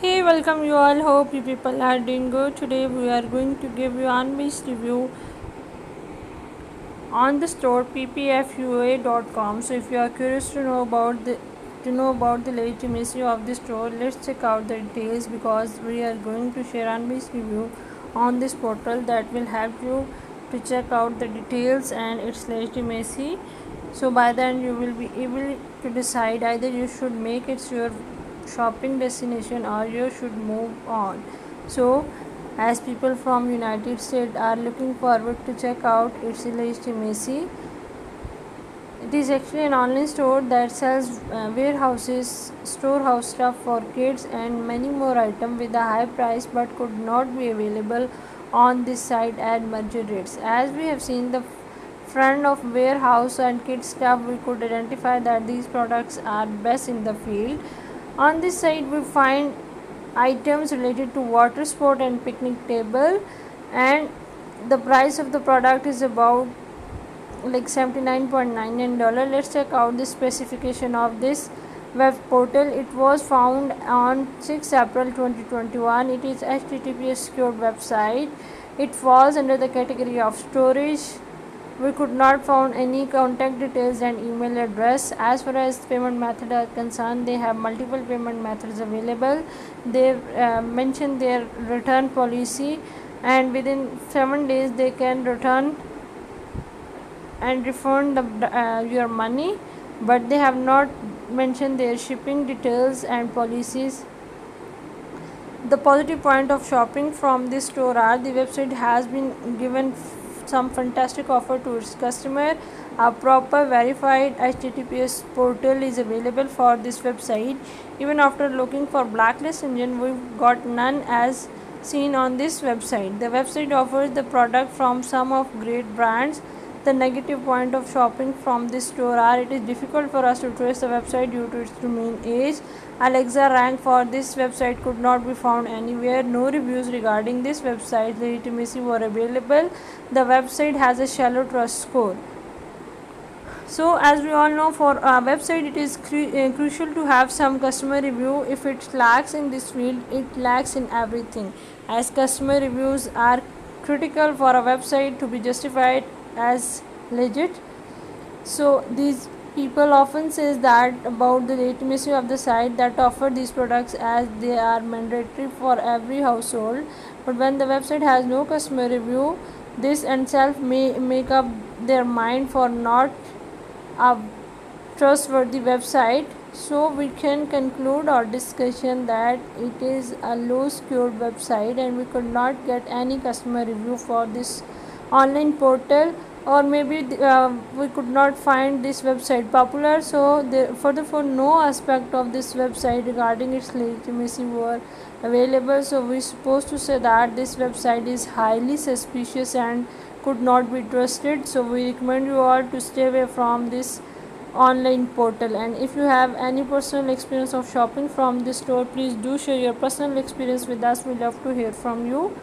Hey, welcome you all. Hope you people are doing good. Today we are going to give you unbiased review on the store ppfua.com. So if you are curious to know about the legitimacy of the store, let's check out the details because we are going to share unbiased review on this portal that will help you to check out the details and its legitimacy. So by then you will be able to decide either you should make it your shopping destination or you should move on. So as people from United States are looking forward to check out its legitimacy. It is actually an online store that sells warehouses, storehouse stuff for kids and many more items with a high price but could not be available on this site at market rates. As we have seen the front of warehouse and kids stuff, we could identify that these products are best in the field. On this site we find items related to water sport and picnic table, and the price of the product is about like $79.99. Let's check out the specification of this web portal. It was found on 6 April 2021. It is HTTPS secured website. It falls under the category of storage. We could not find any contact details and email address. As far as payment method are concerned, they have multiple payment methods available. They mention their return policy, and within 7 days they can return and refund your money, but they have not mentioned their shipping details and policies. The positive point of shopping from this store are the website has been given some fantastic offer to its customer. A proper verified HTTPS portal is available for this website. Even after looking for blacklist engine, we got none as seen on this website. The website offers the product from some of great brands. The negative point of shopping from this store are it is difficult for us to trace the website due to its domain age. Alexa rank for this website could not be found anywhere. No reviews regarding this website legitimacy were available. The website has a shallow trust score. So as we all know, for a website it is crucial to have some customer review. If it lacks in this field, it lacks in everything, as customer reviews are critical for a website to be justified as legit. So these people often says that about the legitimacy of the site that offer these products as they are mandatory for every household, but when the website has no customer review, this itself may make up their mind for not a trustworthy website. So we can conclude our discussion that it is a low secured website and we could not get any customer review for this online portal, or maybe we could not find this website popular. So furthermore no aspect of this website regarding its legitimacy were available. So we supposed to say that this website is highly suspicious and could not be trusted. So we recommend you all to stay away from this online portal. And if you have any personal experience of shopping from this store, please do share your personal experience with us. We love to hear from you.